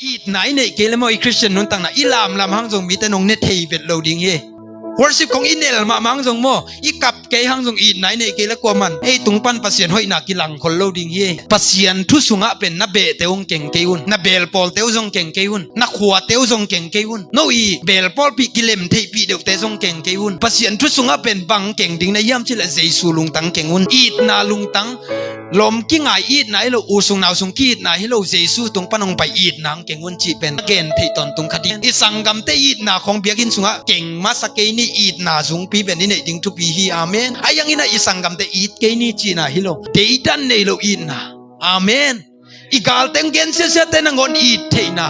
อีดไหนเนี่ยเกลมอยคริสเตียนนุ่นตั้งนะอิลามลำหังจงมีแต่นงเนทเฮเป็ดโลดิ้งเฮworship ของอินเนลมามังจงโมอีกับเกหังจงอีดไหนเนี่ยเกลกว่ามันไอตุงปันปัสเซียนห้อยนักกิลังคนโลดิ้งเฮปัสเซียนทุสุงะเป็นนับเบเตวงเก่งเกยุนนับเบลปอลเตวจงเก่งเกยุนนักขัวเตวจงเก่งเกยุนโนอีเบลปอลปีกิเลมเทปีเดวเตจงเก่งเกยุนปัสเซียนทุสุงะเป็นบังเก่งดิ้งในย่ำที่ละเจสูลุงตังเก่งอุนอีดนาลุงตังลมกิ้งไออีดไหนเราอูสุงนาวสุงกีดไหนให้เราเจสูตรงปนองไปอีดนางเก่งอุนจีเป็นเกณฑ์ที่ตอนตรงคดีอีสังกัมเตอีดนาของเบียกินสุงะเก่งมาสเกนี่อีดนาสุงปีเป็นนี่เนี่ยดิ้งทุปีฮีอาเมนไอยังอินะอีสังกัมเตอีดเกนี่จีนาฮิโลเดอีดันเนโลอีดนาอาเมนอีกาลเต็งเกนเสียเตนังอนอีดเทนา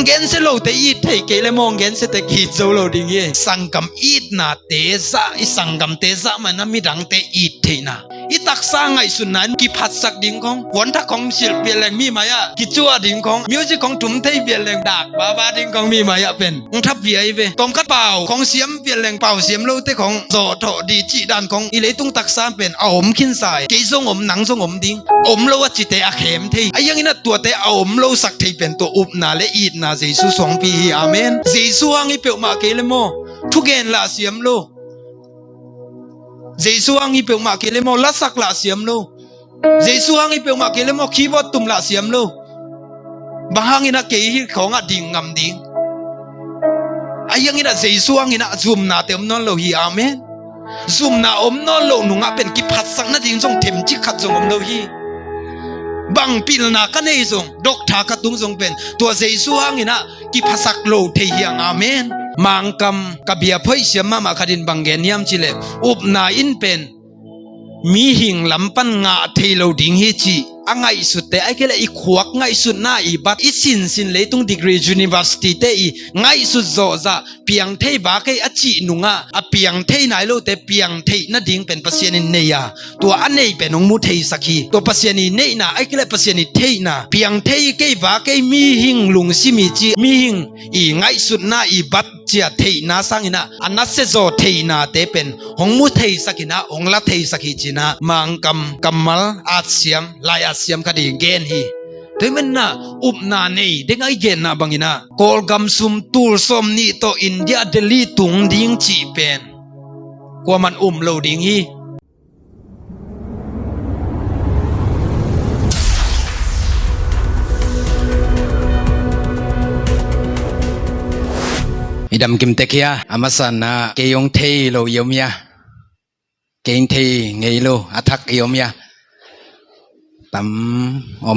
เกนเซโลเตอีดเทเกเลมองเกนเซเตกีโซโลดิ้งเยสังกัมอีดนาเตซาอีสังกัมเตซามันน่ะมีดังเตอีดเทนาอีตักสร้างไงสุดนั้นกิพัดสักดิ้งของวันทักของศิลปินแรงมีมายะกิจัวดิ้งของมิวสิกของทุ่มเทเบียแรงดักบ้าดิ้งของมีมายะเป็นทับเบียไอเวตอมกัดเป่าของเสียมเบียแรงเป่าเสียมโลเตของโซโถดีจีดันของอีเลตุงตักสร้างเป็นเอาอมขินสายเกยทรงอมหนังทรงอมดิ้งอมโลว่าจิตเตะเข็มเทไอยังอินะตัวเตะเอาอมโลสักเทเป็นตัวอุบนาและอีดนาเจสุสองปีอาเมนเจสุอังอีเปียวมาเกลโมทุกเกนละเสียมโลเจสุอังอีเปียวมาเกลโมลัสักละเสียมโลเจสุอังอีเปียวมาเกลโมคีย์บอร์ดตุ่มละเสียมโลบางหังอินะเกยของอดิ่งงำดิ่งไอยังอินะเจสุอังอินะซุมนาเต็มนอนโลฮีอาเมนซุมนาอมนอนโลนุงะเป็นกิพัดสังนาดิ่งทรงเต็มจิขัดทรงอมโลฮีบางปีนากันเอซงดอกทากัตุงทรงเป็นตัวเจสุอังอินะกิพัดสักโลเทียงอาเมนมังกำกับเบียพ่อยเสียมามาคดินบังเกนยามจิเลอุบนาอินเป็นมีหิงลำปันงาเทโลดิงเฮจีอ่างไงสุดแต่ไอ้แค่ละอีขวกไงสุดหน้าอีบัดอีสินเลยตรงดีกรียูนิเวอร์ซิตี้เตอีไงสุดโจจะเปียงเทบาเกอจีนุงะเปียงเทไหนโลแต่เปียงเทนั่นดิ่งเป็นปัสยานิเนียตัวอันนี้เป็นองมุเทสักทีตัวปัสยานิเนียนะไอ้แค่ละปัสยานิเทนะเปียงเทเกบาเกมีหิงลุงซิมิจีมีหิงอีไงสุดหน้าอีบัดเจียเทนาสังอินะอันนั้นเซโซเทนาเตเป็นองมุเทสักินะองละเทสักิจินะมังกัมมัลอาเซียมลายอาเซียมคดีเกนฮีแต่มันน่ะอุบนาเนยเด็กไอเกนน่ะบางอินะกอลกัมซุมตูลสมนี่โตอินเดียเดลีตุงดิ้งจีเป็นกว่ามันโลดิ้งฮีอิดำกิมเตคียอามาสันนะเกยงเทโลยมยาเกยงเทเงยโลอัทักยมยาตั้มอ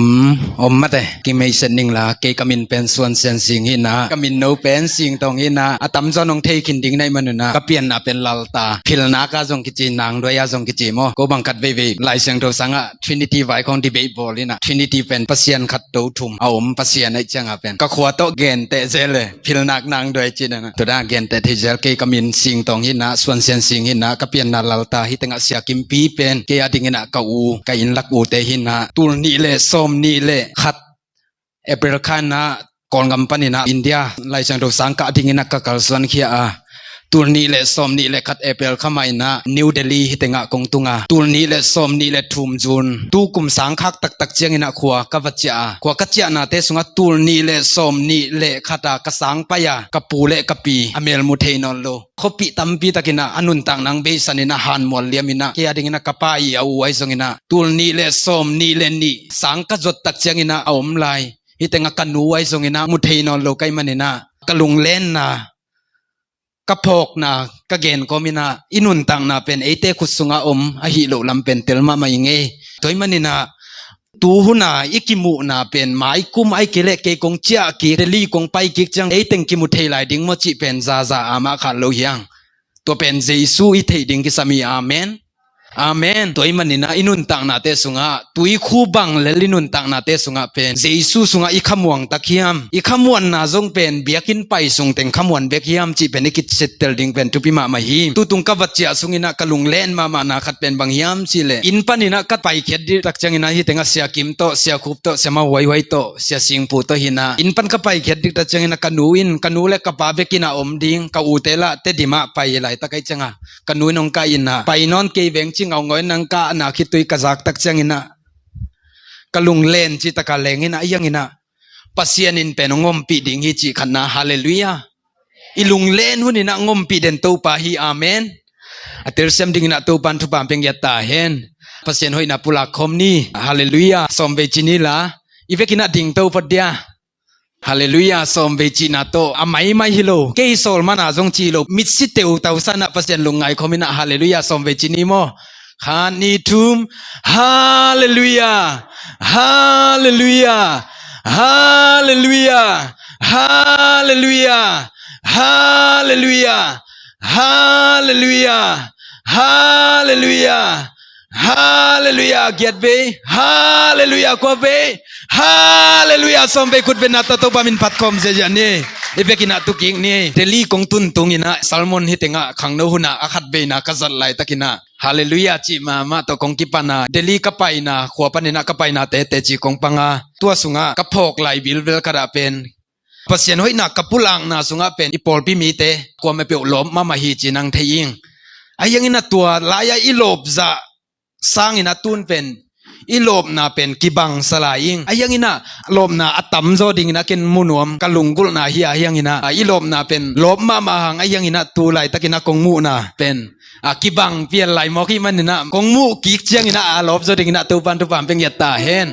มมาแต่กิไม่เส้นนิ่งละเกยกามินเป็นส่วนเส้นสิงหินะกามินโนเป็นสิงตรงหินะอาตั้มจอนงเทคินดิ้งในมันนะก็เปลี่ยนเป็นลาลตาพิลนักจงกิจินางด้วยจงกิจิโมก็บังคัดเวลายเสียงโทสังะทรินิตี้ไว้ของดีเบตบอลนะทรินิตี้เป็นปัสยันขัดโตทุ่มเอาปัสยันในจังอ่ะเป็นก็ขวดโตเกนเตเจเลยพิลนักนางด้วยจินะตัวด้าเกนเตเทเจลเกยกามินสิงตรงหินะส่วนเส้นสิงหินะก็เปลี่ยนนาลาลตาฮิตังเสียกิมปีเป็นเกยดิ่งนะกูกอินลักอูเตหินะตูนี่เลสมนี่เลขัดเอเปรคันนะก่อนกำปั้นนะอินเดียไล่จังดูสังกัดดิ่งนักกัลส่วนเขียตูนี่เลสมนี่เลขัดเอเปรขมายนะนิวเดลีฮิตงะกงตุงะตูนี่เลสมนี่เลทุมจุนตูกุมสังคักตักเจียงนะขัวกวัจจากัวกัจจานาเตสุงะตูนี่เลสมนี่เลขัดกสังปยากปูเลกปีอเมลมุเทนอลโลขปิตัมปีตะกินะอนุนตังนังเบสันินะฮันมอลเลียมินะเกียดิงนะกปายเอาไว้ซงอินะตูนี่เลสมนี่เลนี่สังกัจจตักเจียงอินะเอาอมไลฮิตงะกันนูไว้ซงอินะมุเทนอลโลไกมันอินะกะลุงเล่นนะกะพกนะกะเกนก็มินะอินุนตังนะเป็นเอเตคุสุงะอมอหิโลลำเป็นเตลมามายิงเอตัวมันนี่นะตูหุนาอิกิมุนะเป็นไม้กุมไอเกเลเกกงเจียกีเดลีกงไปกิกจังเอติงกิมุเทไลดิงมจิเป็นซาอามาขันโลยังตัวเป็นเจซูอิเทดิงกิสามีอาเมนอาเมนตัวมันนี่นะอินุนตังนาเตสุงะตุยคูบังเลลินุนตังนาเตสุงะเป็นเจซูสุงะอิขมวงตะเคียมอิขมวนนาจงเป็นเบียกินไปสุงเต็งขมวนเบียกิยามจิเป็นกิจเซตเตลดิงเป็นตุปิมามาฮีตุตุงกวัจเจสุงินะกะลุงเลนมานาขัดเป็นบางยามจิเลอินปันินะกัดไปเข็ดดิตักจังอินะฮิเตงะเสียกิมโตเสียคูบโตเสียมาไวโตเสียสิงปูโตหินะอินปันกัดไปเข็ดดิตักจังอินะกะนูเลกะปาเบกินะอมดิงกะอูเตละเตดิมาไปไลตะไกจังะกะนูนงกะอินะไปนอนเกเวงจิงเอางอยนังกะนาคิตุยกะจักตักจังอินะกะลุงเลนจิตะกะเลงอินะยังอินะ pasien in pen ngom pi ding hi chi khanna hallelujah ilung len hunina ngom pi den to pa hi amen ater sem ding na to pan thu pam peng ya ta hen pasien hoi na pula khom ni hallelujah som ve chini la ivekina ding to padia hallelujah som ve china to amai mai hilo ke sol mana jong chi lo mit si teu tau sana pasien lungai khomina hallelujah som ve chini mo khani thum hallelujah hallelujah hallelujah hallelujah hallelujah hallelujah hallelujah hallelujah get be hallelujah ko be hallelujah som be kut ben ta to pamin pat kom je jani ivekina tu king ni deli kong tun tungina salmon hitenga khangno huna akhat be na kazal lai takina hallelujah chi ma to kong kipana deli kapaina khwapanina kapaina te chi kong panga tua sunga kaphok lai bilbel kara pen pasien hoi na kapulang na sunga pen ipol pi mi te ko me pe lom mama hi chinang theing ayangina tua laya ilob za sangina tun pen ilob na pen kibang salaing ayangina lob na atam zo dingina ken munuam kalungul na hi ayangina ilob na pen lob mama hang ayangina tu lai takina kongmu na pen kibang pian lai mo ki manina kongmu ki chiangina lob zo dingina tu pan tu pam peng yatta hen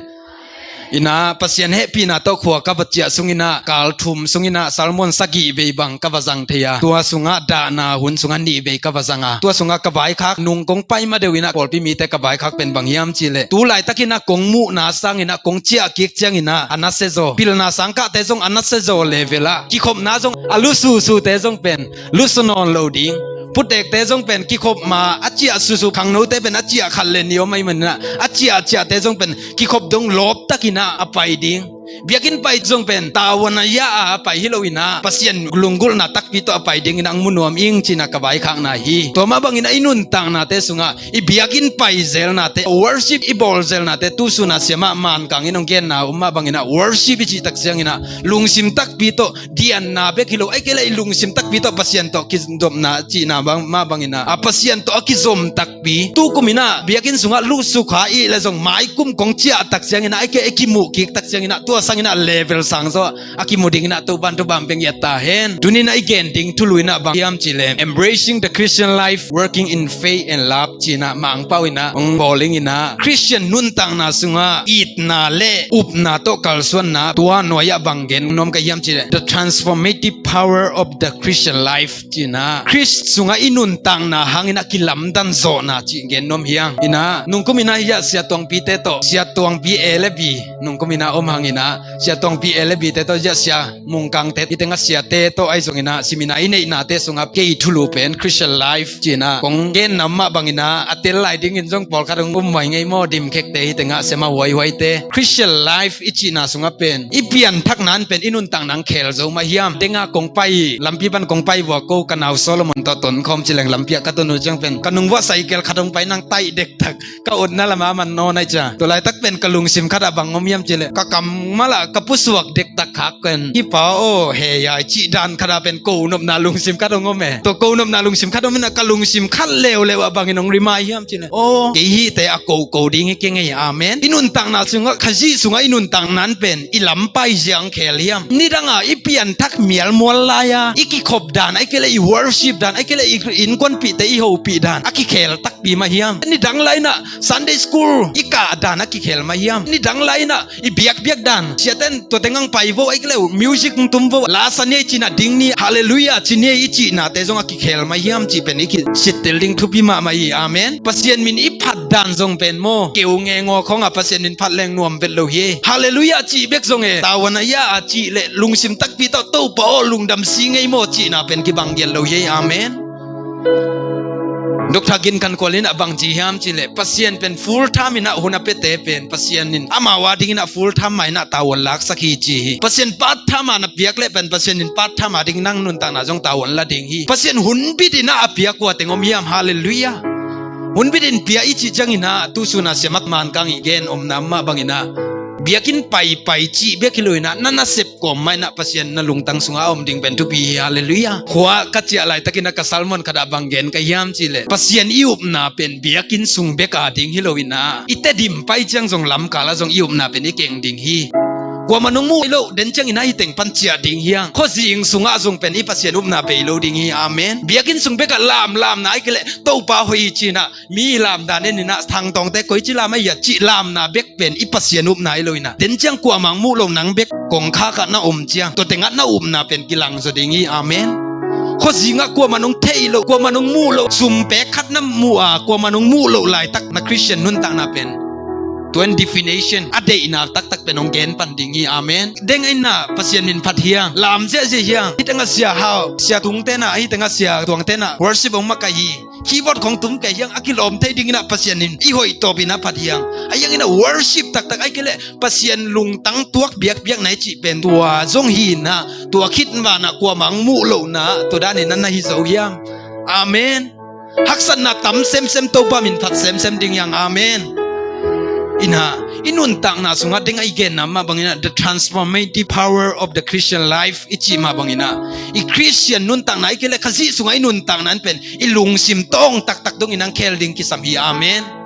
ina pasien happy na to khwa ka bachia sungina kal thum sungina salmon sagi be bang ka wazang theya tua sunga da na hun sunga ni be ka wazanga tua sunga ka bai khak nung kong pai ma dewina pol pi mi te ka bai khak pen bang yam chile tu lai takina kongmu na sangina kong chia kik changina anase zo pil na sangka te jong anase zo levela ki khop na jong alu su te jong pen lusunon loading putek te jong pen ki khop ma achia su khang no te pen achia khalle niyo mai man na achia te jong pen ki khop dong lop takina apai ding biakin pai jong pen tawana ya apai hiloina pasien glungul na takpi to apai ding nang munuam ing china kabai khang na hi to ma bangina inun tang na te sunga i biakin pai zel na te worship i bol zel na te tu suna sema man kang inong gen na umma bangina worship chi tak siang ina lungsim takpi to dian na be kilo ai kele lungsim takpi to pasien to kizom na chi na bang ma bangina pasien to akizom takpi tu kumina biakin sunga lu su kha i le jong mai kum kong chia tak siang ina ai ke ekimu ki tak siang ina tu sangina level sang so akimuding na to ban to bam peng yatta hen dunina igen ding tuluina bang yam chile embracing the Christian life working in faith and love china mang pawina bowling ina Christian nun tang na sunga it na le up na to kalson na tua noya bangen nom ka yam chile the transformative power of the Christian life china Christ sunga inun tang na hangina kilam dan zo na chi gen nom hiang ina nungkumina ya sia tong pi te to sia tong pi elebi nungkumina om hangina sia tong pi elebi te to ja sia mungkang te itenga sia te to ai zongina simina ine na te sunga ke thulu pen Christian life china kong gen namma bangina atel lai ding in jong pol kharung mai ngai mo dim khek te itenga sema wai te Christian life ichina sunga pen ipian thak nan pen inun tang nang khel zo ma hiam tenga kong pai lampi ban kong pai wa ko kanau Solomon to ton khom chileng lampia ka to nu jang pen kanung wa cycle khadong pai nang tai dek thak ka od na lama man no nai cha to lai tak pen kalung sim khada bang ngom yam chile ka kam mala kapusuak dek tak khak ken ki pa o he ya chi dan khada pen ko nom na lung sim khadong ngome to ko nom na lung sim khadong na kalung sim khat lew lewa bang inong rimai yam chile o ke hi te a ko ding ke ngai amen inun tang na sunga khaji sunga inun tang nan pen ilam pai jiang khel yam nidanga ipian thak mial mol la ya iki khop dan ai kele i worship dan ai kele in kon pi te i ho pi dan aki khel tak pi ma hiam ni dang lai na Sunday school ika dan aki khel ma hiam ni dang lai na i biak dan siaten to tengang pai vo ai kele music tum vo la sane china ding ni hallelujah chine i chi na te jong aki khel ma hiam chi pen iki sitel ding thu pi ma mai amen pasien min i phat dan jong pen mo keu nge ngo khong a pasien min phat leng nuam vet lo hi hallelujah chi bek jong e tawana ya a chi le lungsim tak pi to pa o lungdam si ngai mo chi na pen ki bang gel lo hi amen Dr. Gin kan kolin abang jiham chile pasien pen full time ina huna pete pen pasien nin amawa ding ina full time mai na tawon lak sakhi chi pasien part time na piak le pen pasien nin part time ding nang nun ta na jong tawon la ding hi pasien hun bidina apia kwa tengom yam hallelujah hun bidin pia ichi jangina tu suna semat man kang igen om namma bangina biakin pai chi bekiloina nana sep ko mai na pasien na lungtang sunga om ding ben tu bi hallelujah khwa ka chia lai takina ka salmon kada bangen ka yam chile pasien iup na pen biakin sung beka ding hiloina ite dim pai chang jong lam kala jong iup na pen ikeng ding hi กว่ามันงมู่โลเดินจังอินาฮิเต็งปัญจดิ่งเฮียงข้อสิงสุงอาจงเป็นอิปัสยานุบนาเปโลดิ่งฮีอาเมนเบียกินสุงเบกลามนาอิกเลโตปาหอยจีนะมีลามดานนี่นะทางตองแต่ก้อยจิลาไม่อยากจิลามนาเบกเป็นอิปัสยานุบนาโลนะเดินจังกว่ามังมู่โลนังเบกกงข้ากันนาอมเจียงตัวเต็งอันนาอมนาเป็นกิลังสดิ่งฮีอาเมนข้อสิงกว่ามันงเทโลกว่ามันงมู่โลสุมเปกขัดน้ำมัวกว่ามันงมู่โลหลายตักนักคริสเตียนนุ่นต่างนาเป็นตัว definition อเดอินาตักเป็นองเกนปันดิงีอาเมนเด้งไอ้น่ะปัสยานินพัดเฮียงลามเสียเฮียงที่ตั้งเสียหาวเสียตุงเตน่ะที่ตั้งเสียตวงเตน่ะ worship องมาไกยีคีย์บอร์ดของตุ้มไกยังอากิลอมเทดิงน่ะปัสยานินอีหอยตบินะพัดเฮียงไอ้ยังน่ะ worship ตักไอ้กิเลปัสยานลุงตั้งตัวเบียกไหนจีเป็นตัวจงหินนะตัวคิดว่าน่ะกว่ามังมูโลนะตัวด้านนี้นั่นน่ะฮิโซเฮียงอาเมนฮักษณะตั้มเซมโตปามินพัดเซมดิงยังอาเมนinun tang na sunga ding again na ma bangina the transformative power of the Christian life ichi ma bangina I Christian nun tang na ikele khasi sunga inun tang nan pen ilung sim tong tak dong inang khel ding ki sam hi amen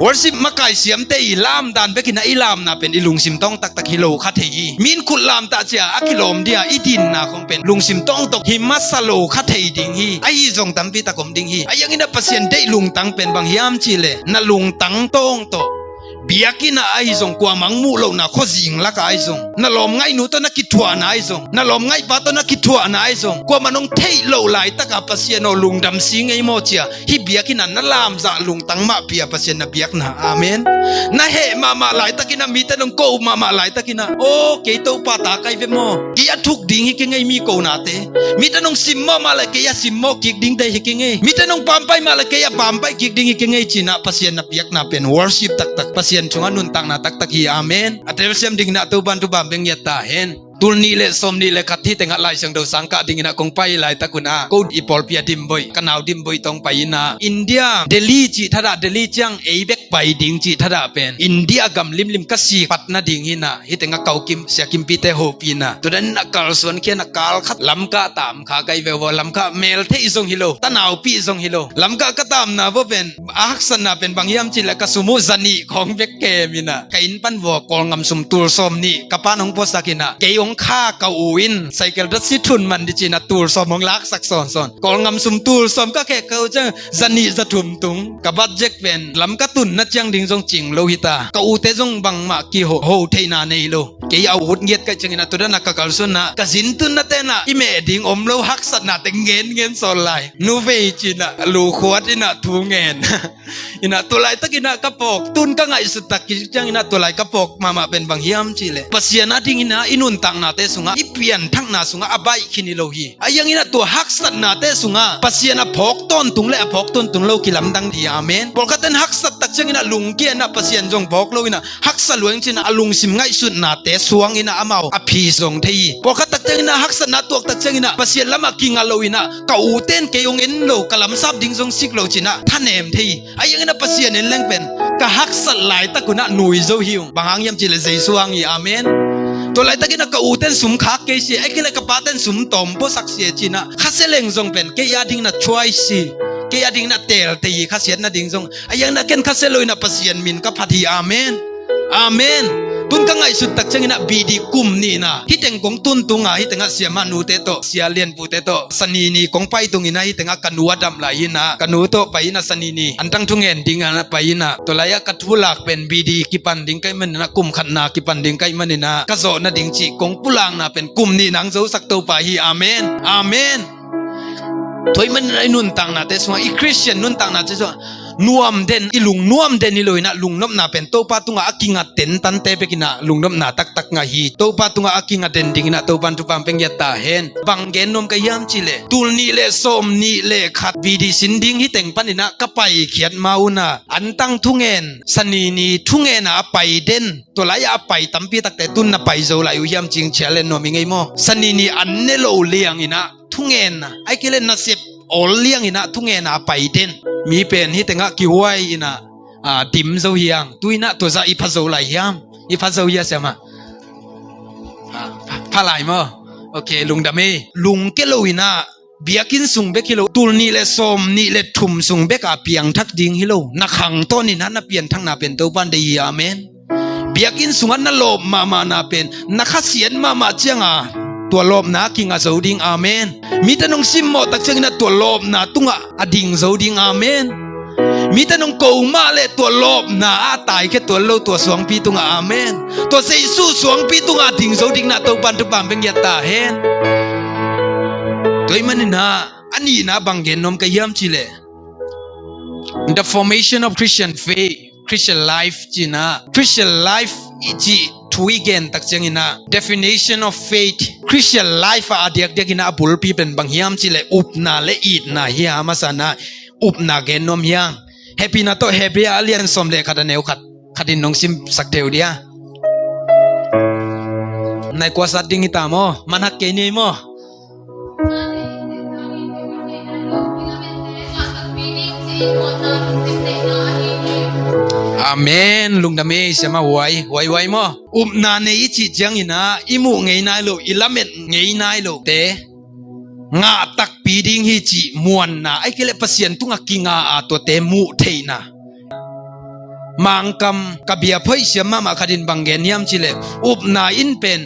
worship makai siam te ilam dan bekina ilam na pen ilung sim tong tak hilo kha thei min khul lam ta chia akilom dia idin na khong pen lung sim tong tok hi masalo kha thei ding hi ai jong tam pi ta kom ding hi ayang ina pasien dei lung tang pen bang hiam chi le na lung tang tong to biakina ai jong kwa mangmu lo na khojing la ka ai jong na lom ngai nu to na kitwa na ai jong na lom ngai pa to na kitwa na ai jong kwa manong thei lo lai ta ka pasien no lung dam sing ei mo chia hi biakina na lam za lung tang ma pia pasien na biak na amen na he mama lai takina mi ta nong ko mama lai takina o ke to pa ta kai ve mo ki athuk ding hi ke ngai mi ko na te mi ta nong sim mo ma la ke ya sim mo ki ding dei hi ke ngai mi ta nong pampai ma la ke ya pampai ki ding hi ke ngai china pasien na biak na pen worship tak pasien chunga nun tang na tak hi amen atel sem ding na to ban tu bam beng ya ta hen tulni le somni le kathi tenga lai sang do sangka dingina kong pai lai takuna ko ipol pia dimboi kanau dimboi tong pai na India Delhi chi thada Delhi chang eibek pai ding chi thada pen India gam lim ka si patna ding hina hitenga kaukim siakim pite ho pina tudan na kal son khe na kal khat lam ka tam kha kai ve wo lam ka mel the izong hilo tanau pi izong hilo lam ka tam na bo pen ahsan na pen bangyam chi la ka sumu zani khong vek ke mina kain pan wo kol ngam sum tur som ni kapanong posakina keongข้าเกาวินไซเคิลรถสิทุนมันดิจินาตูร์สมองลักสักซอนกองงำสุมตูร์สมก็แค่เขาจะจันนิจะถุมตุงกับบัดเจ็กเป็นลำกระตุนนัดยังดิ่งจงจิงโลหิตาเกาเตจงบังมากีโฮเทนาเนโลเกี่ยเอาหุ่นเงียดกันจังนะตัวนั้นนักกัลสุนนะกสินตุนนัดเตนะอิเมดิ่งอมโลหักสัตนะแต่เงินสอนไลนูเวจินะลูขวดอินะทูเงินอินะตัวไลตะกินะกระปอกตุนก็ไงสุดตะกิจังอินะตัวไลกระปอกมาเป็นบางยามจิเลปัสยานาดิ่งอินะอินุนตังนาเตสุงอีเปลี่ยนทั้งนาสุงอาใบขินิโลฮีอายังอินะตัวฮักสัตนาเตสุงาปัสยานาพกต้นตุงและพกต้นตุงโลกิลำดังดีอาเมนบอกกันฮักสัตตักจังอินะลุงเกียนะปัสยานจงพกโลอินะฮักสัลวงจินะอลุงสิมไงสุดนาเตสวงอินะอามาอภิจงทีบอกกันตักจังอินะฮักสัตนาตัวตักจังอินะปัสยานละมากิงอาโลอินะเกาเต้นเกยงเอ็นโลกะลำซับดิ่งจงสิกโลจินะท่านเอ็มทีอายังอินะปัสยานเอ็นแรงเป็นกะฮักสัตหลายตะกุนะหนุยโจฮิวบางยามจิเลใจสวงอีอาเมนตัวไรตะกินะกะอูเต้นสุมคักเกษีไอ้กิเลกะปาเต้นสุมตอมโพสักเสียจีนะข้าเสลงจงเป็นเกียดิ่งนะช่วยสิเกียดิ่งนะเตลตีข้าเสียนะดิ่งจงไอ้ยังนะเกินข้าเสลอยนะปัสยานมินกับพัทธิอาเมนอาเมนตุนกังไงสุดตักจังนะบีดีกุมนี่นะฮิตเต็งกงตุนตุงอ่ะฮิตเต็งเสียมานูเตโตเสียเลียนปูเตโตสนีนีกงไปตุงอินะฮิตเต็งกันัวดำไหลนะกันูโตไปนะสนีนีอันตั้งทุ่งเงินดิ่งนะไปนะตัวไรกัดทุลักเป็นบีดีกิปันดิ่งไกมันนะกุมขันนากิปันดิ่งไกมันนี่นะกะโซนะดิ่งจีกงปุลังนะเป็นกุมนี่นังโซสักโตไปฮีอาเมนอาเมนถอยมันไอ้นุนตังนะแต่ส่วนอีคริสเตียนนุนตังนะจะส่วนนวมเด่นอีลุงนวมเด่นนี่เลยนะลุงนบนาเป็นโตปาตุงอากิงาเต็นตันเตเปกินะลุงนบนาตักงาฮีโตปาตุงอากิงาเด่นดิ่งนะโตปันตุปัมเป็งยะตาเห็นบังเกนนมกะยามจิเลตุลนี่เลสมนี่เลขัดวีดีสินดิ่งฮิเต็งปันนี่นะกะไปเขียนมาอุนะอันตั้งทุ่งเงินสนีนีทุ่งเงินอะไปเด่นตัวไรอะไปตัมปีตักแต่ตุนนะไปโซไลอุยามจิงเชลเลนโนมิงไงโมสนีนีอันเนโลเลียงอินะทุ่งเงินนะไอกิเลนนะสิบโอเลี้ยงอินะทุ่งเงินอะไปเด่นมีเป็นที่แต่งกิวไว้อินะดิมโซเฮียงตุยนะตัวจะอีพัซโซไหลยามอีพัซโซเฮียเสียมาพาไหลมั้งโอเคลุงดามีลุงเกลูอินะเบียกินสุงเบกิโลตุลนี่เลสมนี่เลทุ่มสุงเบกาเปียงทักดิงฮิโลนักขังต้นนี่นั้นนะเปลี่ยนทั้งนาเป็นตัวบันเดียอาเมน เบียกินสุงันนโลบมานาเป็นนักเสียนมาเจียงตัวโลบนากิงอาโซดิงอาเมนมีแต่นงซิมโมตักเจียงนะตัวโลบนาตุงอดิงโซดิงอาเมนมีแต่นงกูมาเลตัวโลบนาตายแค่ตัวโลตัวสวงปีตุงอาเมนตัวเซซูสวงปีตุงดิงโซดิงนาตัวปันตุปันเป็นยาตาเฮนตัวมันนะอันนี้นะบางเกนนมกะยามจิเล The formation of Christian faith Christian life จีนะ Christian life จีทวีเกนตักเจงินะ definition of faith Christian life อาเดียกเดียกินะบุลปีเป็นบางยามจิเลอุปนาเลอีดนะเฮียมาสานะอุปนาเกนนมยัง happy นะโต happy อาเลียนสมเลขัดเนวขัดดินนงซิมสักเทวเดียในกว่าสัตว์ดิ้งตามอมันหักเกนี่มออาเมนลุงดำเมย์เสียมาไว้มอนาเนยจิจังอินะอิมูเงยนายโลอิลาเมนเงยนายโลเตงาตักปีดิ้งฮิจิมวนนะไอ้เกล็ดเปอร์เซ็นต์ตุงกิงาตัวเตมูเทนะมังกำกับเบียเผยเสียมาขัดินบังเกนยามจิเลนาอินเป็น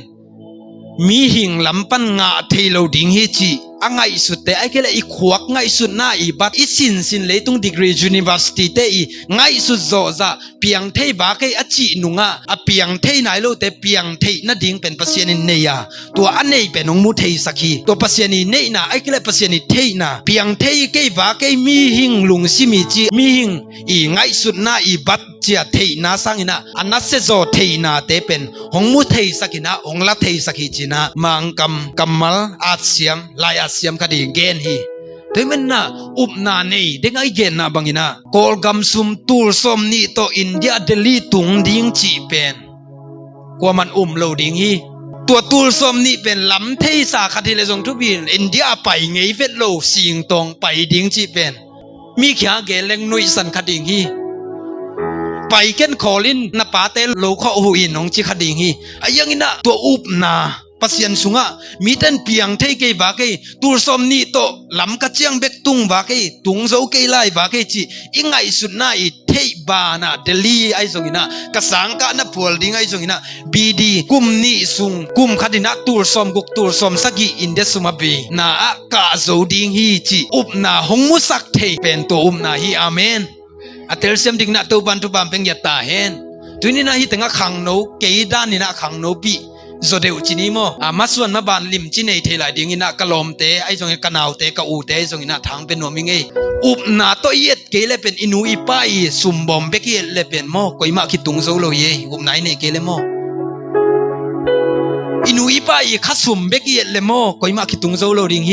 มีหิงลำปันงาเทโลดิ้งฮิจิอังไงสุดแต่ไอ้เกล็ดอีขวกไงสุดหน้าอีบัดอีสินเลยตุงดีกรียูนิเวอร์ซิตี้เตอีไงสุดโจซาเปียงเทบาเกอจินุงะเปียงเทไหนโลแต่เปียงเทนั่นดิ้งเป็นเปอร์เซ็นต์เนียตัวอันนี้เป็นองมุเทสักีตัวเปอร์เซ็นต์เนียนะไอ้เกล็ดเปอร์เซ็นต์เทนะเปียงเทเกบาเกมีหิงลุงซิมิจิมีหิงอีไงสุดหน้าอีบัดเจียเทนาสังอินะอันนั้นเซโซเทนาเตเป็นองมุเทสักินะองละเทสักิจินะมังกำมัลอาเซียมลายอาเซียมคดีเกนฮีแต่มันน่ะอุปนาเนยเด็กไอเกนน่ะบางอินะกอลกัมซุมตูลสมนี่โตอินเดียเดลีตุงดิ้งจีเป็นกว่ามันโลดิ้งฮีตัวตูลสมนี่เป็นลำเทสาคดีเลซงทุบินอินเดียไปไงเฟตโลสิงตองไปดิ้งจีเป็นมีแค่เกลเลงนุยสันคดีฮีไปเกนคอลินนปาเตลโลข้อหูอินของจิคดีฮีไอ้ยังอินะตัวอุปนาปัสยันสุงะมีแต่เปียงเทเกบาเกตูสมนี่โตลำกระเจียงเบกตุงบาเกตุงโซเกไลบาเกจีอิงไงสุดน่าอีเทบานะเดลีไอซงอินะกระสังกะนะพัวดิงไอซงอินะบีดีกุมนี่สุงกุมคดินะตูสมกุกตูสมสักีอินเดสมาบีนาอะกะโซดิงฮีจีอุปนาหงมุสักเทเป็นตัวนาฮีอาเมนอัตเตลเซมดิงนะตัวบันทุบัมเป็นยตาเฮนตุนี่นะฮีตั้งขังโนเกยดานี่นะขังโนบีโซเดอุจินิโมมาส่วนมาบานลิมจินเอเทลายดิ้งอินะกะลอมเตไอซงกะนาวเตกะอูเตซงอินะทางเป็นโนมิงเออุปนาโตเยตเกเลเป็นอินูอีปาอีซุมบอมเบกเยเลเป็นโมกอยมาคิตุงโซโลเยอุปนายเนเกเลโมอินูอีปาอีคัสุมเบกเยเลโมกอยมาคิตุงโซโลดิ้งเย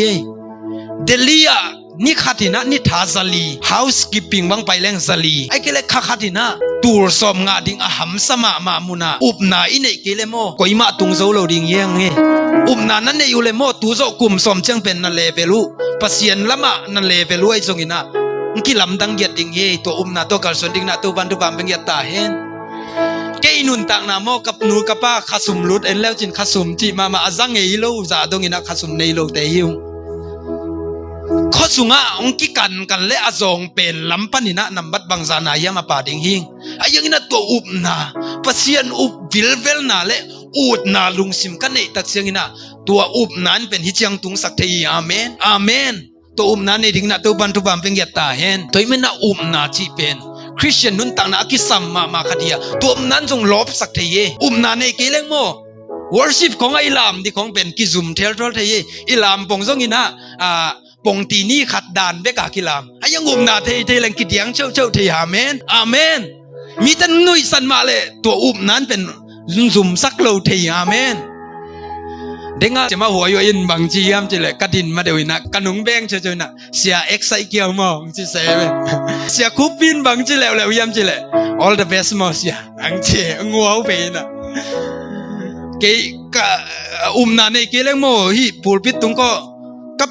เดลียนี่ขัดินะนี่ทาซาลี housekeeping บังไปแรงซาลีไอ้เกล็ดขัดินะตูรสมงาดิ่งหัมสมามุนาอุปนาอินเอเกเลโมก็อิมาตุงโซโลดิ่งยังไงอุปนานั้นเนี่ยอยู่เลโมตูโซกุมสมเชียงเป็นนั่นเลเปลูปัสยันละมานั่นเลเปลูไอ้ทรงอินะกิลำดังเกียดดิ่งเย่ตัวอุปนาตัวกัลสนดิ่งนะตัวบันทุบัมเป็นเกียดตาเห็นเกนุนต่างนาโมกับนูกับป้าขสุมลุดเอ็นแล้วจินขสุมจีมาอาจังเอโลจ่าดงอินะขสุมในโลเตยิวข้อสุงะองค์กิกันเละอจงเป็นลำปันินะนำบัดบังซานายามาป่าดิงหิงไอ้ยังนั้นตัวอุบนาปัสยันอุบวิลเวลนาเละอูดนาลุงซิมกันในตักเสียงนะตัวอุบนั้นเป็นฮิจังตุงสักทีอาเมนอาเมนตัวอุบนั้นในดิ่งนะตัวบันทุบัมเป็นยตาเห็นตัวมันนะอุบนาจีเป็นคริสเตียนนุ่นต่างนะกิสัมมาคดีตัวอุบนั้นจงลบสักทีอุบนาในเกลงโมworship ของอิลามที่ของเป็นกิซุมเทลทอลทีอิลามปงซงอินะปงตีนี่ขัดดานเบกากิลามไอ้ยังอุมนาเทเลงกิดยังเช่าเทียอาเมนอาเมนมีแต่นุยสันมาเลยตัวอุมนั้นเป็นซุ่มสักโลเทียอาเมนเด้งจะมาหัวโยอินบางจียามจิเลกดินมาเดี๋ยวนะกนุงแบงเฉยๆนะเสียเอ็กไซเกียวมองจิเซเว่เสียคูปินบางจิแล้วยามจิเล all the best มอเสียอังเจงัวไปนะเกกอุมนาในเกลงโมฮีปูปิดตุงก็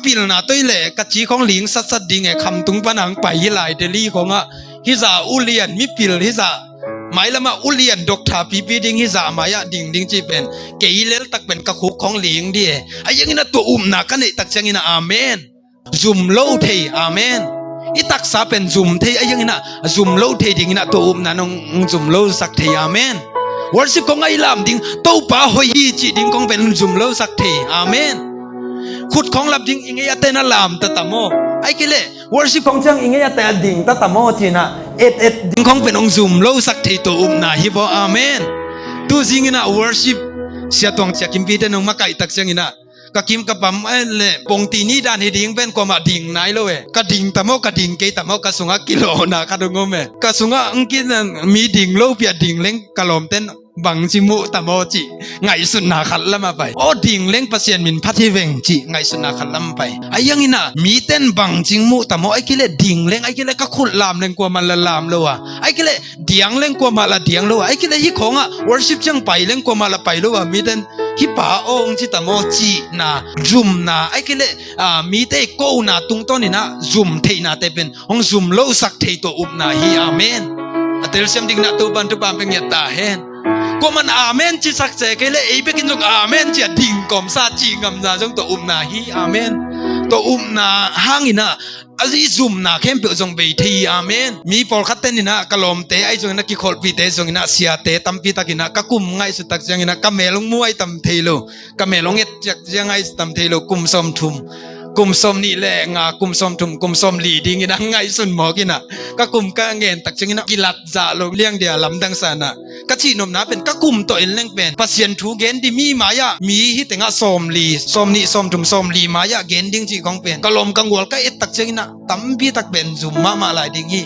ปิลนาตัวเล่กจีของหลิงสัดดิ่งไอ้คำตุงปนังไปหลายเดลี่ของฮิซาอุเลียนมิปิลฮิซาหมายละมาอุเลียนดอกทาปีดิ่งฮิซามายะดิ่งจีเป็นเกยเลลตักเป็นกระคุกของหลิงดิไอ้ยังงี้นะตัวอุมนากันไอ้ตักจังงี้นะอาเมนซุมโลเทอาเมนอีตักษาเป็นซุมเทไอ้ยังงี้นะซุมโลเทดิ่งงี้นะตัวอุมนาน้องซุมโลสักเทอาเมน worship ของไอ้ลามดิ้งเต้าป่าหอยฮีจีดิ้งของเป็นจุ่มเล่าสักทีอาเมนขุดของลับดิ้งอิงไอ้เต้นลามตะตะโมไอ้กิเลworship ของเจ้าอิงไอ้เต้นดิ้งตะตะโมจีน่ะเอ็ดดิ้งของเป็นองจุ่มเล่าสักทีตัวน่ะฮิบอาเมนตัวจริงน่ะ worship เสียตวงเสียกิมพีเตนงมาไก่ตักเสียงน่ะกะกิมกะปั๊มไอ้เล่ปงตีนี่ด้านให้ดิ้งเป็นกว่ามาดิ้งไหนเลยกะดิ้งตะโมกะดิ้งเกยตะโมกะสุงะกิโลน่ะกะดงงเมกะสุงะอังกินมีดิ้งโลเปียดิ้งเล้งกะลอมเต้นบังจิมุตะโมจิไงสุนนาขัดละมาไปโอ้ดิ่งเล้งเปอร์เซ็นต์มินพัทธิเวงจิไงสุนนาขัดละมาไปไอ้ยังงี้น่ะมีเต้นบังจิมุตะโมไอ้กิเลดิ่งเล้งไอ้กิเลก็ขุดลามเล้งกว่ามันละลามเลวะไอ้กิเลเดียงเล้งกว่ามาละเดียงเลวะไอ้กิเลฮิของอ่ะ worship จังไปเล้งกว่ามาละไปเลวะมีเต้นฮิป่าองจิตะโมจิน่ะจุ่มน่ะไอ้กิเลมีเต้โกน่ะตุงต้นนี่น่ะจุ่มเทน่ะเตเป็นองจุ่มโลสักเทตัวอุบน่ะฮิอาเมนอัตเลเซมดิ่งน่ะตัวบันทุบามเป็นยตาเฮนก็มันอาเมนจิสักเจก็เลยไอ้เบกินจงอาเมนจะดิ่งกอมซาจีงำนาจงตัวนาฮีอาเมนตัวนาห้างอินะอาจีซุมนาเข้มเปียวจงเบทีอาเมนมีพอลคัตเตนินะกะลอมเตไอจงนะกิขอลปีเตจงนะเสียเตตัมปีตะกินะกะกุมไงสุดตักจงนะกะเมลงมวยตัมเทโลกะเมลงเอ็ดจักยังไงตัมเทโลกุมซอมทุมกุมซอมนี่แหละงากุมซอมทุมกุมซอมลีดิ้งนะไงสุนหมอกินะกะกุมกะเงินตักจงนะกิลัดจ่าลงเลี้ยงเดียลำดังสานะกะชีนมนะเป็นกะกุมตัวเองเล่งเป็นปัสยันทูเกนที่มีมายะมีฮิตงะซอมลีซอมนี่ซอมทุมซอมลีมายะเกนดิ้งจีของเป็นกะลมกังวลกะเอ็ดตักจงนะตัมปีตักเป็นซุมมาลายดิ้งฮี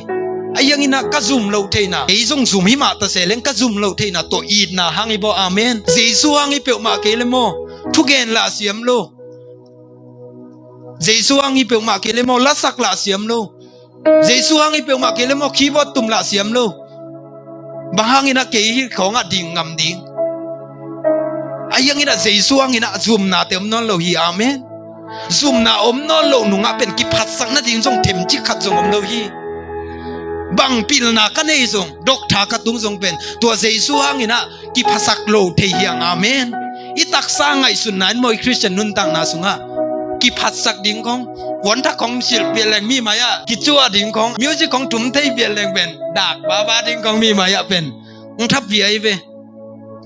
ไอ้ยังงี้นะก็ซุ่มเราเทน่ะไอ้จงซุ่มหิมะตะเสเลงก็ซุ่มเราเทน่ะตัวอีดน่ะหังอีบ่อาเมนเจซูหังอีเปียวมาเกเลโมทุกเกนละเสียมโลเจซูหังอีเปียวมาเกเลโมละสักละเสียมโลเจซูหังอีเปียวมาเกเลโมคีย์บอร์ดตุ่มละเสียมโลบางหังอีนะเกยของอ่ะดิ่งงำดิ่งไอ้ยังงี้นะเจซูหังอีนะซุ่มน่ะเต็มนอนโลฮีอาเมนซุ่มน่ะอมนอนโลนุงอ่ะเป็นกิพัดสังนะดิ่งจงเต็มจิขัดจงอมโลฮีบางปีลนากันเองส่งดอกทากระตุ้งส่งเป็นตัวเจสุหังอินะกิภาษาโลเทียงอาเมนอิตักสร้างไงสุนนันมวยคริสเตียนนุนตังนาสุงะกิภาษาดิ่งของวันทักของศิลป์เบียร์แรงมีมายะกิจัวดิ่งของมิวสิกของทุ่มเทเบียร์แรงเป็นดากบ้าดิ่งของมีมายะเป็นองทับเบียร์เว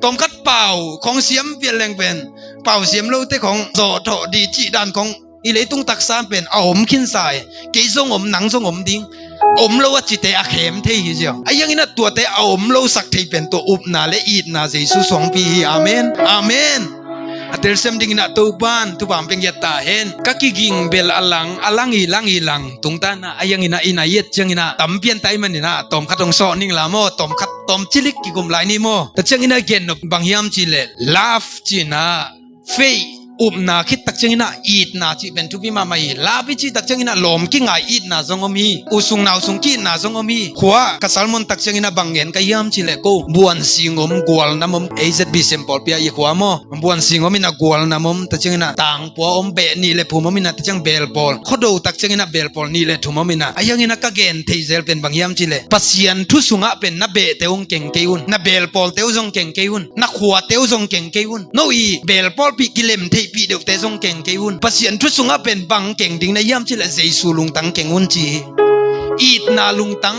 ตอมคัดเป่าของเสียมเบียร์แรงเป็นเป่าเสียมโลเตของโซโถดีจีดันของอิเลตุงตักสามเป็นเอาอมขินใส่เกยส่งอมหนังส่งอมดิ่งอมโลว่าจิตเตอะเข็มเทียเจ้าไอ้ยังงี้นะตัวเตอมโลสักเทีเป็นตัวอุบนาและอีดนาเจสุสองปีอาเมนอาเมนอัตเลเซมดิ่งนะตัวบ้านตัวบ้านเป็นยตาเห็นกักกิงเบลอลังอีลังตรงตานะไอ้ยังงี้นะอินาเยตจังงี้นะตั้มเปลี่ยนไตมันนี่นะตอมขัดตรงโซนิ่งละโมตอมขัดตอมจิลิกกิกุมไลนี่โมแต่จังงี้นะเกนบางยามจิเลลาฟจินะเฟยอุบนาคิดตักจังนะอีดนาจิเป็นทุบิมาไม่ลาบิจิตักจังนะลมกิ้งไออีดนาจงอมีอุสุงนาวสุงกีนาจงอมีขวากษัลมอนตักจังนะบังเงินกยามจิเลโกบวนสิงอมกวลน้ำมเอเซบิเซมปอลเปียอีขวามอบวนสิงอมินากวลน้ำมตักจังนะต่างปัวอมเบนี่เลพูมมินาตักจังเบลปอลขดตักจังนะเบลปอลนี่เลทุมมินาไอยังนะกะเกนเทเซลเป็นบางยามจิเลปัสยันทุสุงะเป็นนาเบเตองเก่งเกยุนนาเบลปอลเตวจงเก่งเกยุนนาขวาเตวจงเก่งเกยุนโนอีเบลปอลปีกิเลมเทปีเดวเตจงเก่งเกยุนปัสยันทุสุงะเป็นบังเก่งดิ่งในยามจิเลเจสูลุงตังเก่งอุนจีอีดนาลุงตัง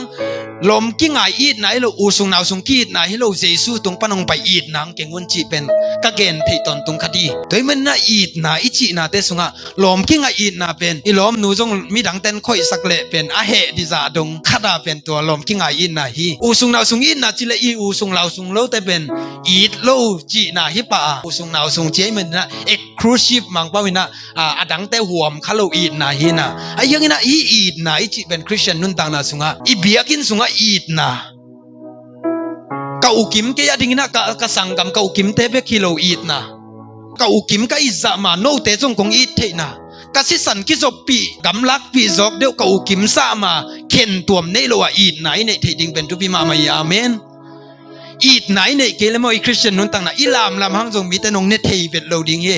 ลมกิ้งไออีดไหนเราอุสุงนาวสุงกีดไหนให้เราเจสูตรงปนองไปอีดนางเก่งอุนจีเป็นกะเกนที่ตอนตรงคดีโดยมันน่าอีดนาอิจินาเตสุงะลมกิ้งไออีดนาเป็นอีลมนูจงมีดังเต้นค่อยสักเละเป็นอาเหดิจาดงขดาเป็นตัวลมกิ้งไออีดนาฮีอุสุงนาวสุงอีดนาจิเลอีอุสุงลาวสุงโลแต่เป็นอีดโลจีนาฮิปะอุสุงนาวสุงเจมันนะเอ็กครูชีฟมังปะวินะอดังแต่หัวมคาโลอีดนาฮีนะไอ้ยังงี้นะอีดนาอิจิเป็นคริสเตียนนุนตังนาสุงะอีเบียกินสุงะอีดนากาอุกิมเกียดิ่งนะกะสังกัมกาอุกิมเทเบกิโลอีดนะกาอุกิมกะอิจามาโนเตจงคงอีดเทนะกะสิสันกิจบปีกำลักปีจบเดียวกาอุกิมซามาเข็นตัวมเนโลว่าอีดไหนในเทดิ่งเป็นทุบิมามายาเมนอีดไหนในเกลมอยคริสเตียนนุนตังนะอิลามลำหังจงมีแต่นงเนเทเป็นโลดิ่งเฮ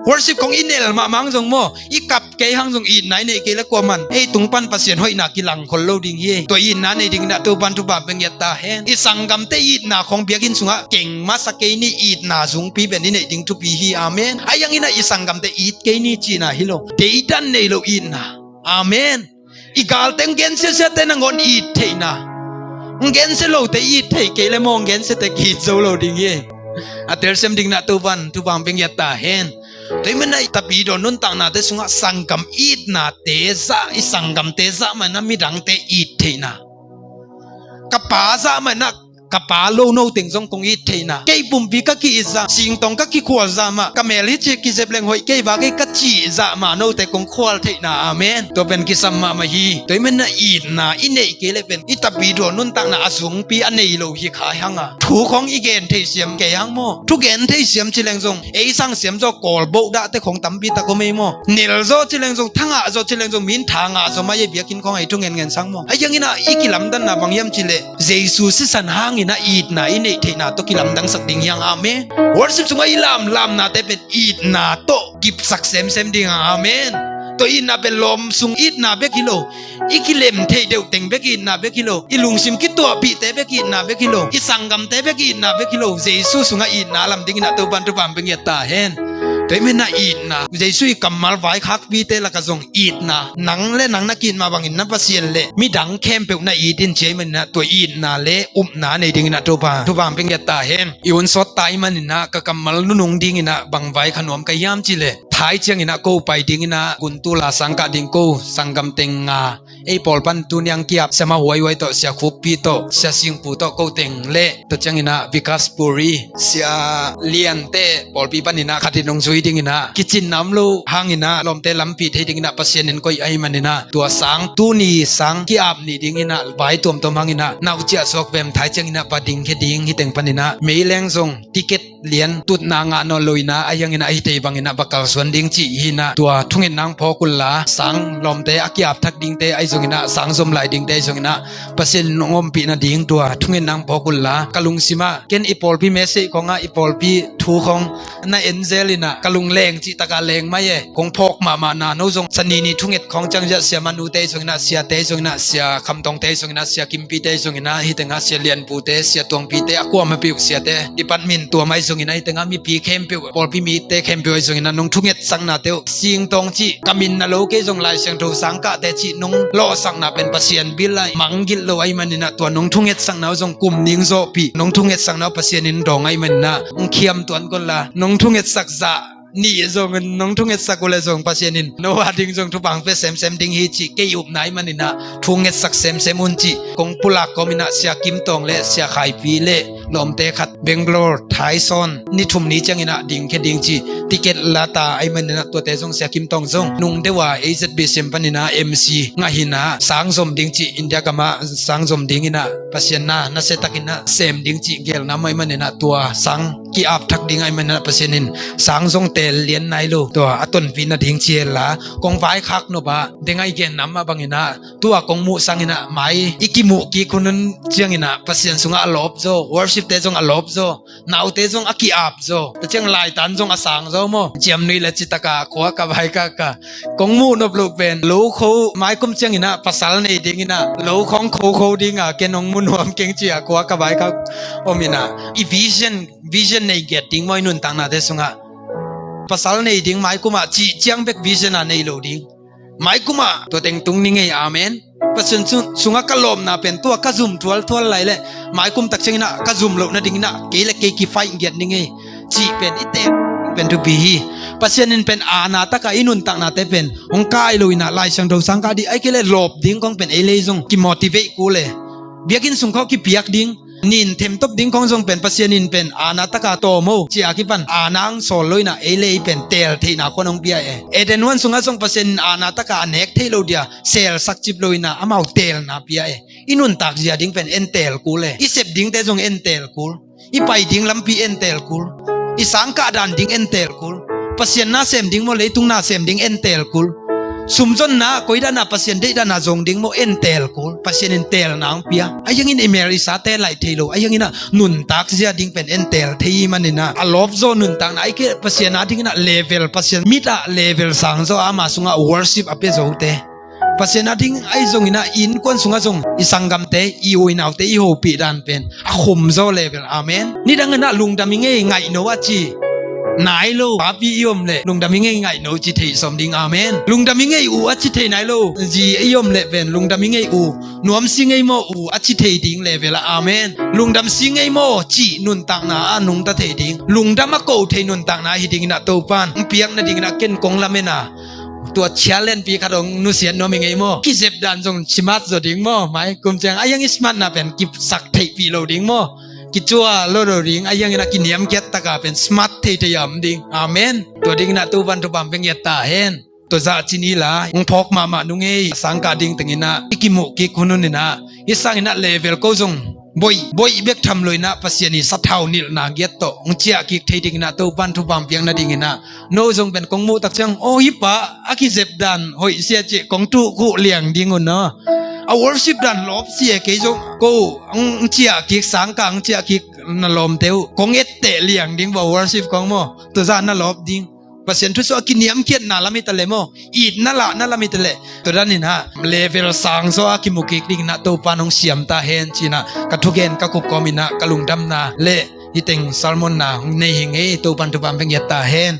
worship ของอินเนลมามังจงโมอีกับเกยหังจงอีนไหนในเกลกว่ามันไอ้ตุงปันปัสเซียนห้อยนากิลังคนโลดิงเย่ตัวอินนั้นในดิ่งนะตัวปันทุบาเป็นยตาเฮนอีสังกัมเตอีนาของเบียกินสุงะเก่งมาสเกนี่อีนาสุงปีเป็นนี่ในดิ่งทุบีฮีอาเมนไอ้ยังอินะอีสังกัมเตอีเกนี่จีนาฮิโลเดดันในโลอินนาอาเมนอีกาลเต็งเกนเสียเตนังอนอีเทนา gen se lo te i thei ke le mong gen se te ki zo lo ding ye ater sem ding na tu bang peng ya ta hen toi men nai tapi do nun tang na te sunga sangam it na te za I sangam te za man na mi dang te it thei na kapa za man na kapa lo no ting jong kong it thei na ke pum pi ka ki za sing tong ka ki khwal za ma ka meli chi ki zep leng hoi ke ba ke ka chi za ma no te kong khwal thei na amen to ben ki sam ma hi toi men na it na I nei ke le ben I tapi do nun tang na asung pi anei lo hi kha hanga thu khong I gen thei siam ke hang mo thu gen thei siam chi leng jong e sang siam jo kol bo da te khong tam pi ta ko me mo nil zo chi leng jong thanga zo chi leng jong min thanga zo ma ye bia kin khong ai thu ngen sang mo ayang ina I kilam dan na bang yam chi le Jesus si san hang ina it na ine the na to kilam dang sak ding yang amen worship sunga ilam na te pen it na to kip sak sem ding amen to ina be lom sung it na be kilo ikilem the deu teng be ki na be kilo ilung sim ki to pi te be ki na be kilo isangam te be ki na be kilo Jesus sunga it na lam ding na to ban to pam peng ta hen toi men na it na Jesus kamal vai khak pi te la ka jong it na nang le nang na kin ma bangin na pasien le mi dang kem pe na itin che men na to it na le na nei ding na to bang peng ta hen iun sot tai man na ka kamal nu nung ding ina bang vai khanom ka yam chi le thai chiang ina ko pai ding ina guntu la sangka ding ko sangam teng nga e pol pan tunyang kiap sama huai to sia khup pi to sia sing pu to ko teng le to chang ina vikas puri sia lian te pol pi pan ina khatin nong sui ding ina kitchen nam lo hang ina lom te lam pi thei ding ina pasien en koi ai manina tua sang tu ni sang kiap ni ding ina bai tom hang ina nau chia sok vem thai chang ina pa ding ke ding hi teng pan ina mei leng zong ticket lian tut na nga no loina ayang ina ai te bang ina bakal swan ding chi hina tua thungin nang phokul la sang lom te akiap thak ding te ai zong ina sang som lai ding te zong ina pasien ngom pi na ding tua thungin nang phokul la kalung sima ken ipol pi mese konga ipol pi thu khong na enzelina kalung leng chi taka leng ma ye kong phok ma na no zong sani ni thunget khong chang ja sia manu te zong ina sia te zong ina sia khamtong te zong ina sia kimpi te zong ina hi tenga sia lian pu te sia tong pi te akwa ma pi sia te department tua mai zong ina hi tenga mi pi khem pi pol pi mi te khem pi zong ina nong thunget sang na te sing tong chi kamin na lo ke zong lai sang tho sang ka te chi nong lo sang na pen pasien bil lai mangil lo ai manina tua nong thunget sang na zong kum ning zo pi nong thunget sang na pasien in dong ai manina khiam tuan kon la nong thunget sak za ni zong nong thunget sakule zong pasienin no ading zong thu bang pe sem ding hi chi ke yup nai manina thunget sak sem un chi kong pula komina sia kim tong le sia khai pi le lom te khat Bangalore Thaison ni thum ni changina ding ke ding chi ticket lata ai manina to te zong sia kim tong zong nung dewa AZB sem panina MC nga hina sang zom ding chi India kama sang zom ding ina pasien na se takina sem ding chi gel na mai manina tua sang ki ap thak ding ai manina pasienin sang zong tel lien nai lo to aton pina ding chiel la kong vai khak no ba dengai gen namma bangina tua kong mu sangina mai ikimu ki kunun chiangina pasien sunga alop zo worship te jong alop zo nau te jong aki ap zo ta chang lai tan jong asang zo mo jam nui la chitaka khwa ka vai ka kong mu no blok pen lo kho mai kum chiangina pasal nei dingina lo khong kho dinga kenong mun hom keng chia khwa ka vai ka omina I vision nei getting moi nun tang na te sunga pasal nei ding mai kuma chi chiang bek vision a nei lo ding mai kuma to teng tung ni ngei amen pasun sunga kalom na pen to ka zoom twal lai le mai kum tak chengina ka zoom lo na ding na ke le ke ki fight get ni ngei chi pen ite pen to be hi pasienin pen ana ta ka inun tak na te pen ong kai lo ina lai sang do sang ka di ai ke le lop ding kong pen ele jong ki motivate ku le biakin sung kho ki piak ding nin them top ding kong jong pen pasienin pen ana taka to mo chi akipan anang sol loina ele pen tel theina konong pia eden wan sunga song pasien ana taka anek thelo dia sel sakchip loina amau tel na pia inun tak zia ding pen entel kule isep ding te jong entel kul ipai ding lampi entel kul isangka dan ding entel kul pasien na sem ding mo leitung na sem ding entel kul sumjon na koida na pasien de da na jong ding mo entel kul pasien entel nang pia ayang in emerisa te lai thelo ayang ina nun tak zia ding pen entel thei manina alop zo nun tang na ike pasien na ding na level pasien mita level sang zo ama sunga worship ape zo te pasien na ding ai jong ina in kon sunga jong isangam te I uinau te I ho pi dan pen a khum zo level amen ni dang na lungdam nge ngai no wa chi นายโลปาปียมเลยลุงดำยังไงโนจิเทสมดิงอาเมนลุงดำยังไงอูอจิเทนายโลจียมเลยเป็นลุงดำยังไงอูนวมสิงไงโมอูอจิเทดิงเลยเวลาอาเมนลุงดำสิงไงโมจีนุนตังนาอานุงตะเทดิงลุงดำมาโกเทนุนตังนาฮิดิงนาตูปันเปียกนาดิงนาเกนกงละเมนาตัวเชลเลนปีขดงนุเสียนโนมิงไงโมกิเซบดันจงชิมัดจดิงโมหมายกุมจังอายังอิสมันนาเป็นกิบสักเทปีโลดิงโมกิจัวโลโรดิงอายังนักกินยมเก็ตตะกาเป็นสมาร์ทเทยามดิงอาเมนตัวดิงนาตูบันทุบัมเป็นเยตาเฮนตัวซาจินีลาองพกมานุงเอสังกาดิงตึงอินะอิกิมุกิคุนุนินะอิสังอินะเลเวลโกซงบอยเบกทำเลยนะปัสยานีสัตว์เท่านิลนาเกตโตองเจียกิกเทดิงนะตูบันทุบัมเพียงนาดิงอินะโนซงเป็นกงมูตักจังโอฮิปะอากิเซบดันหอยเสียเจกงตุกุเลียงดิงอุนเนาะเอา worship ดันลบเสียเกจงกูเจียกิกสังกังเจียกิกนลมเทวกงเอตเตเลียงดิงว่า worship กงโมตัวจานนลบดิงปัสยันทุสกินยมเกียนนาลามิตะเลโมอีดนาลามิตะเลตัวด้านนี้นะเลเวลสังโซอากิมุกิกดิงนะตัวปานองเสียมตาเฮนจีนะกะทุเกนกะกุบกอมินะกะลุงดำนาเลอีเต็งซัลมอนนาในหิงเอตัวปันตุบัมเป็นยตาเฮน